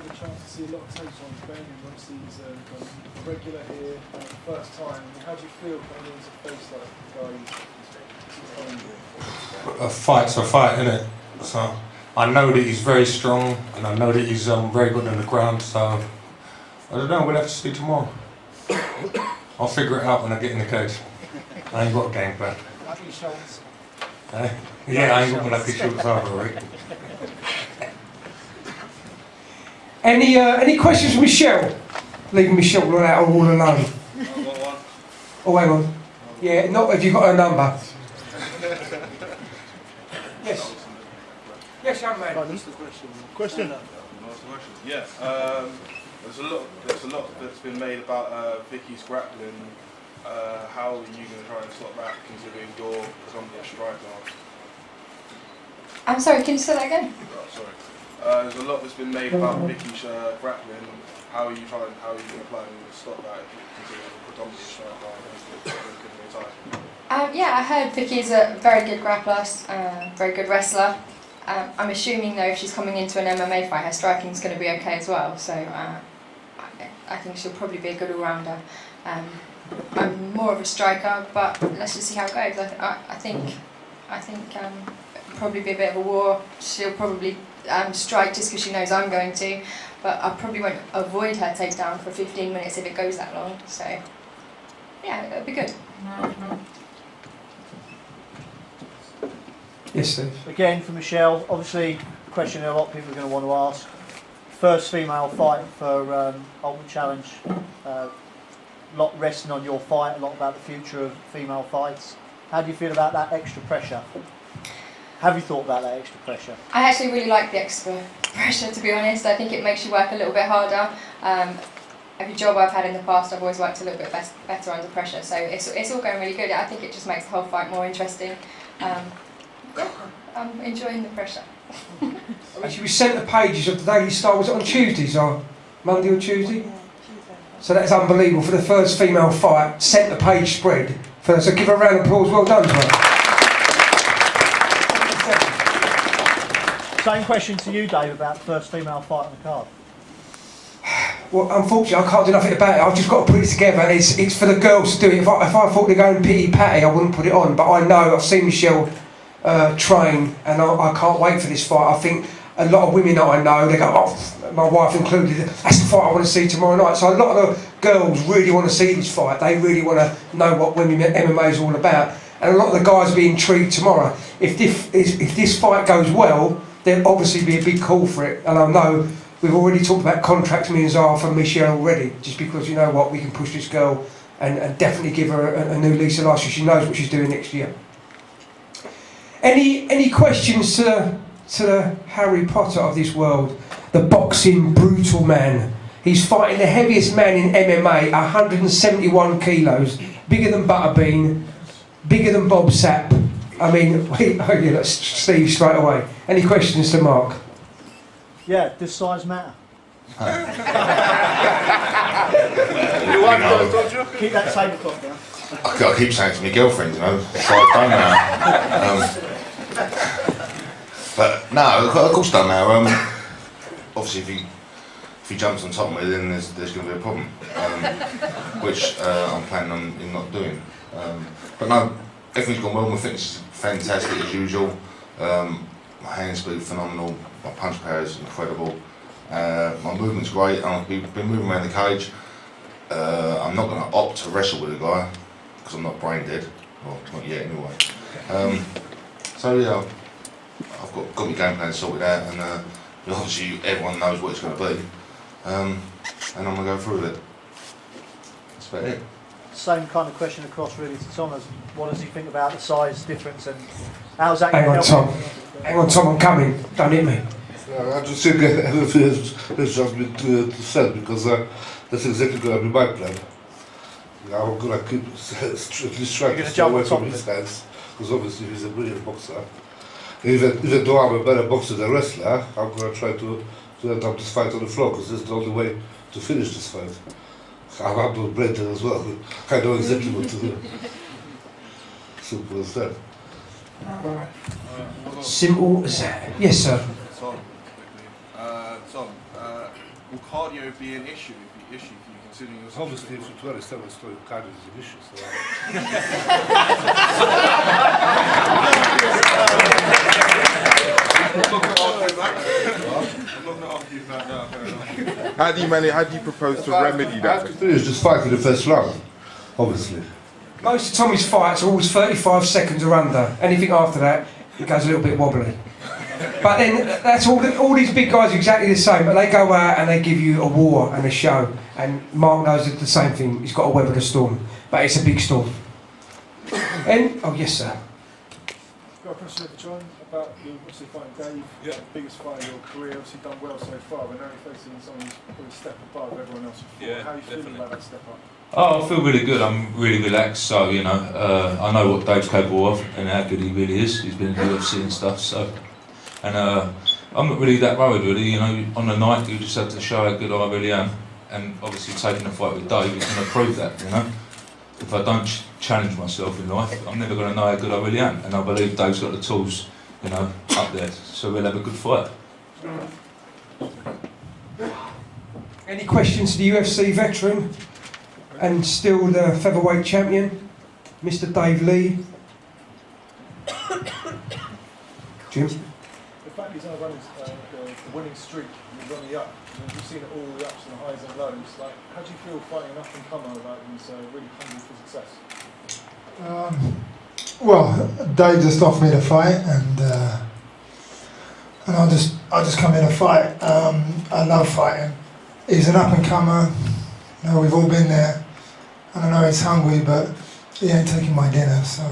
had a chance to see a lot of tapes on Ben, and obviously he's a regular here, first time. How do you feel coming into face like the guy A fight's a fight, isn't it? So I know that he's very strong, and I know that he's very good on the ground. So I don't know. We'll have to see tomorrow. I'll figure it out when I get in the cage. I ain't got a game plan. Lucky shots. Yeah, I ain't got my lucky shots either, right? Any questions for Michelle? Leaving Michelle all alone. I've got one. Oh, hang on. Yeah, not if you've got her number. Yes. Yes, young man. What's the question? Question? Yeah. There's a lot that's been made about Vicky's grappling. How are you going to try and stop that, considering you're predominantly a striker? I'm sorry, can you say that again? Oh, sorry. There's a lot that's been made about Vicky's grappling. How are you planning to stop that, considering you're predominantly a striker? Yeah, I heard Vicky's a very good grappler, very good wrestler. I'm assuming though if she's coming into an MMA fight, her striking's going to be okay as well. So I think she'll probably be a good all-rounder. I'm more of a striker, but let's just see how it goes. I think probably be a bit of a war. She'll probably strike just because she knows I'm going to, but I probably won't avoid her takedown for 15 minutes if it goes that long. So yeah, it'll be good. Yes, Steve. Again, for Michelle, obviously, a question that a lot of people are going to want to ask. First female fight for Ultimate Challenge. A lot resting on your fight, a lot about the future of female fights. How do you feel about that extra pressure? Have you thought about that extra pressure? I actually really like the extra pressure, to be honest. I think it makes you work a little bit harder. Every job I've had in the past, I've always worked a little bit better under pressure, so it's all going really good. I think it just makes the whole fight more interesting. I'm enjoying the pressure. I mean, we sent the pages of the Daily Star, was it on Tuesdays or Monday or Tuesday? Yeah, Tuesday. So that's unbelievable for the first female fight, sent the page spread. So give her a round of applause, well done to her. Same question to you, Dave, about the first female fight on the card. Well, unfortunately, I can't do nothing about it. I've just got to put it together. It's for the girls to do it. If I thought they're going pity-patty, I wouldn't put it on. But I know, I've seen Michelle train, and I can't wait for this fight. I think a lot of women that I know, they go, oh, my wife included, that's the fight I want to see tomorrow night. So a lot of the girls really want to see this fight. They really want to know what women MMA is all about. And a lot of the guys will be intrigued tomorrow. If this fight goes well, there'll obviously be a big call for it. And I know we've already talked about contracts, me and Zara, for Michelle already, just because, you know what, we can push this girl and definitely give her a new lease of life so she knows what she's doing next year. Any questions to the Harry Potter of this world, the boxing brutal man? He's fighting the heaviest man in MMA, 171 kilos, bigger than Butterbean, bigger than Bob Sapp. I mean, that's Steve straight away. Any questions to Mark? Yeah, does size matter? Keep that tablecloth down. I keep saying to my girlfriend, you know, size don't matter. But no, of course it don't matter. Obviously, if he jumps on top of me, then there's going to be a problem, which I'm planning on not doing. But no, everything's gone well. My fitness is fantastic as usual. My hand speed phenomenal. My punch power is incredible. My movement's great. I've been moving around the cage. I'm not going to opt to wrestle with a guy because I'm not brain dead. Well, not yet anyway. So yeah, I've got my game plan sorted out, and obviously everyone knows what it's going to be, and I'm going to go through with it. That's about it. Same kind of question across really to Tom. What does he think about the size difference and how's that going to help? Hang on, Tom, I'm coming. Don't hit me. I just think everything has just been said, because that's exactly going to be my plan. I'm going to keep at least trying to stay away from his hands, because obviously he's a brilliant boxer. Even though I'm a better boxer than wrestler, I'm going to try to end up this fight on the floor, because this is the only way to finish this fight. I'm not brain dead as well. I know exactly what to do. Simple as that. Simple as that. Yes, sir. Tom, will cardio be an issue for you considering your Obviously, if you 27 story cardio is an issue, so I'm not going to argue that. No. How do you manage? How do you propose to remedy that? have to do is just fight in the first round, obviously. Most of Tommy's fights are always 35 seconds or under. Anything after that, it goes a little bit wobbly. But then that's all these big guys are exactly the same. But they go out and they give you a war and a show. And Mark knows the same thing. He's got to weather the storm, but it's a big storm. And oh yes, sir. Got a question for John about you obviously fighting Dave. Yeah. The biggest fight in your career. Obviously done well so far, but now you're facing someone who's probably a step above everyone else. Yeah, How are you feeling definitely. about that step up? Oh, I feel really good. I'm really relaxed. So I know what Dave's capable of and how good he really is. He's been in the UFC and stuff. So, and I'm not really that worried. Really, on the night you just have to show how good I really am. And obviously taking the fight with Dave is going to prove that. If I don't challenge myself in life, I'm never going to know how good I really am. And I believe Dave's got the tools, up there. So we'll have a good fight. Any questions to the UFC veteran and still the featherweight champion, Mr. Dave Lee? Jim? The fact he's on a the winning streak, he's on the up. You've seen it all the ups and highs and lows. Like, how do you feel fighting an up and comer about who's really hungry for success? Well, Dave just offered me to fight, and I just come here to fight. I love fighting. He's an up and comer. We've all been there, and I know he's hungry, but he ain't taking my dinner, so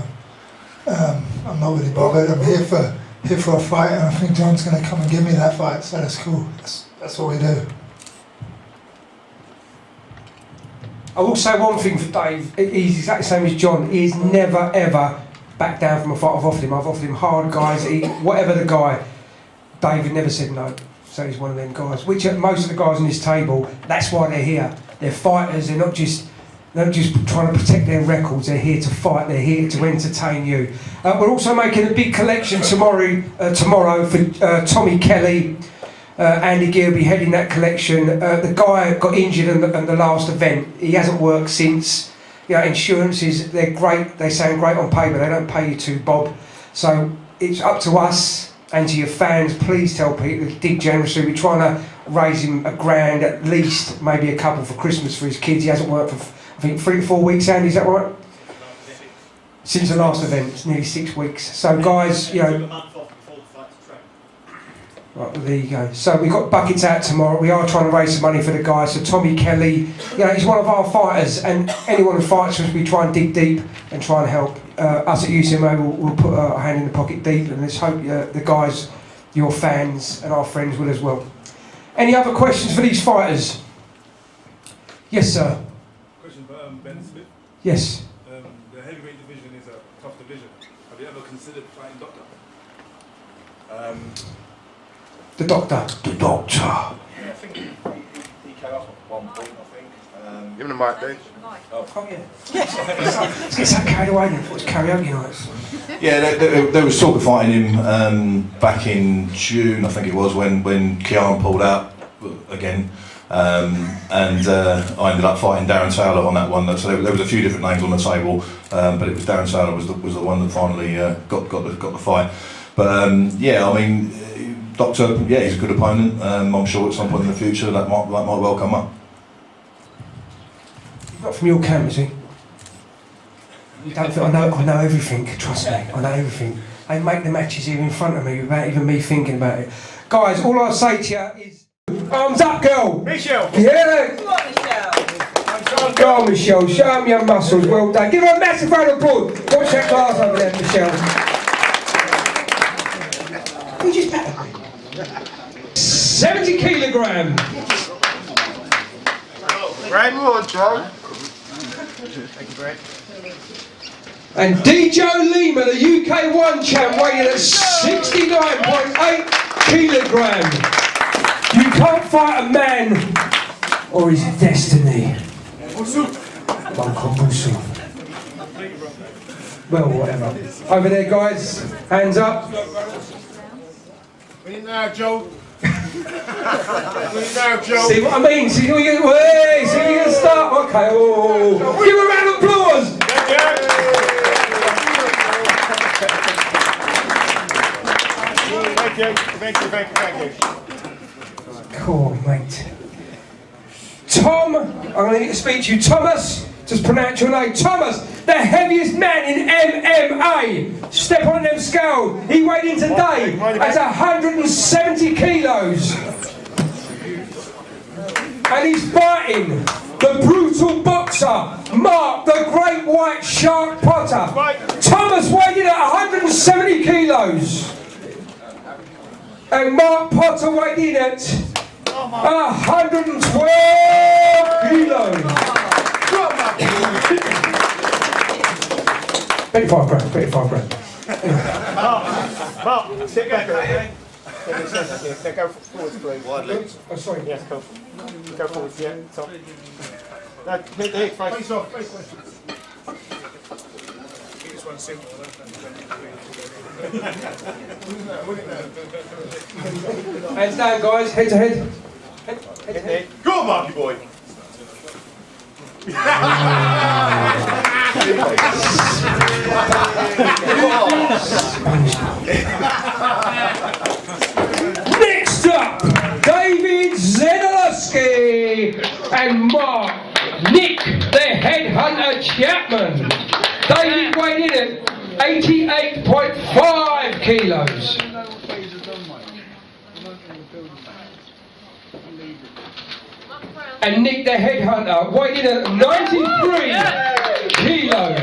I'm not really bothered. I'm here for a fight, and I think John's going to come and give me that fight, so that's cool. That's what we do. I will say one thing for Dave. He's exactly the same as John. He's never ever backed down from a fight I've offered him hard guys, whatever the guy. David never said no. So he's one of them guys. Which most of the guys on this table, that's why they're here. They're fighters. They're not just trying to protect their records. They're here to fight. They're here to entertain you. We're also making a big collection tomorrow for Tommy Kelly. Andy Gill will be heading that collection. The guy got injured in the last event. He hasn't worked since. Insurances, they're great. They sound great on paper. They don't pay you to, Bob. So it's up to us and to your fans. Please tell people, dig generously. We're trying to raise him $1,000 at least, maybe a couple for Christmas for his kids. He hasn't worked for, I think, 3 to 4 weeks, Andy, is that right? Since the last event, it's nearly 6 weeks. So guys, right, well, there you go. So we've got buckets out tomorrow. We are trying to raise some money for the guys. So Tommy Kelly, he's one of our fighters, and anyone who fights us, we try and dig deep and try and help. Us at UCMMA will put our hand in the pocket deep, and let's hope the guys, your fans and our friends will as well. Any other questions for these fighters? Yes, sir. Question for Ben Smith. Yes. The heavyweight division is a tough division. Have you ever considered fighting Doctor? The doctor. Yeah, I think he came up at one point, I think. Give him the mic, Dave. Oh yeah. Let's get so carried away then. It's karaoke nights. Yeah, there was talk of fighting him back in June, I think it was, when Kian pulled out again. And I ended up fighting Darren Taylor on that one. So there was a few different names on the table, but it was Darren Taylor was the one that finally got the fight. But yeah, I mean, Doctor, yeah, he's a good opponent. I'm sure at some point in the future that might well come up. Not from your camp, is he? You don't think I know everything. Trust me, I know everything. They make the matches here in front of me without even me thinking about it. Guys, all I'll say to you is, arms up, girl. Michelle. Yeah. Come on, Michelle. Go on, Michelle. Show them your muscles. Well done. Give her a massive round of applause. Watch that glass over there, Michelle. You just better me. 70 kilograms. Right more, John. Thank you, Brett. And DJ Lema, the UK 1 champ, weighing at 69.8 kilograms. You can't fight a man or his destiny. Well, whatever. Over there, guys. Hands up. What are you now, Joe? See what I mean? See what you can start? Okay, oh. Give a round of applause! Thank you. Cool, mate. Tom, I'm going to need to speak to you. Thomas, just pronounce your name. Thomas, the heaviest man in MMA. Step on them scale. He weighed in today at 170 kilos. And he's fighting the brutal boxer, Mark, the great white shark Potter. Thomas weighed in at 170 kilos. And Mark Potter weighed in at 112 kilos. 35 grand, 35 grand. Mark, sit back there. Yeah, go forwards, please. Oh, sorry. Yes, cool. Go forwards, yeah, top. No, hit the hips, face off. Keep this one simple. Hands down, guys, head to head. Head to head. Go on, Marky boy. Next up, David Zenolowski and Mark Nick, the headhunter Chapman. David weighed in at 88.5 kilos. And Nick, the headhunter, weighed in at 93 kilos.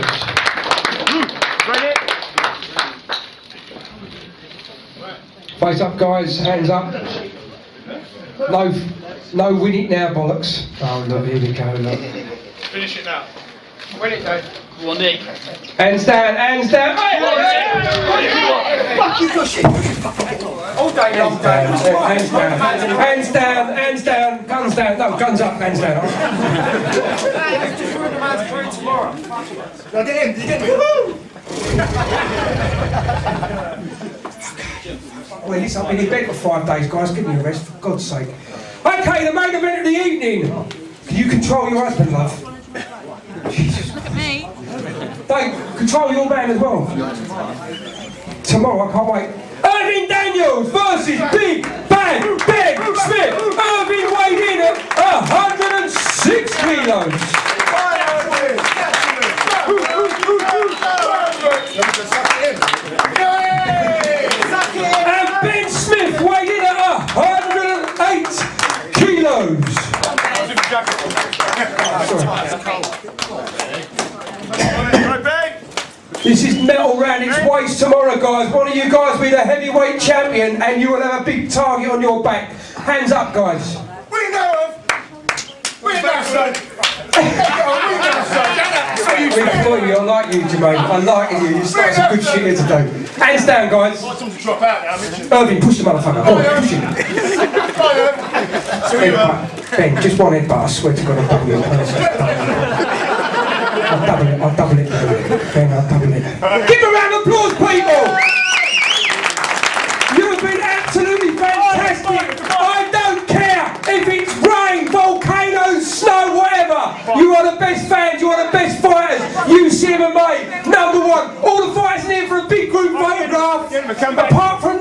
Face up, guys, hands up. No win it now, bollocks. Oh, look, here we go, look. Finish it now. Win it, Dave. Go on, Nick. Hands down, hands down. Fuck you, push it. All day long, Dave. Hands down, hands down, hands down, guns down. No, guns up, hands down. Just ruin the man's career tomorrow. No, get him. Well, listen, I've been in bed for 5 days, guys. Give me a rest, for God's sake. Okay, the main event of the evening. Can you control your husband, love? Me? Dave, control your man as well. Tomorrow, I can't wait. Irving Daniels versus Big Bang Ben Smith. Irving weighed in at 106 kilos. And Ben Smith weighed in at 108 kilos. This is metal round its waist tomorrow, guys. One of you guys will be the heavyweight champion and you will have a big target on your back. Hands up, guys. We know him. We know son. I like you, Jermaine. I like you. You started some good shit here today. Hands down, guys. I want someone to drop out now, Mitchell. Irving, push the motherfucker. Go on, push him. Ben, just one headbutt. I swear to God, I'll double it. I'll double it. Ben, I'll double it. Give a round of applause, people! You've been absolutely fantastic. I don't care if it's rain, volcanoes, snow, whatever. You are the best fans, you are the best fighters. UCMMA, #1. All the fighters in here for a big group photograph. Apart from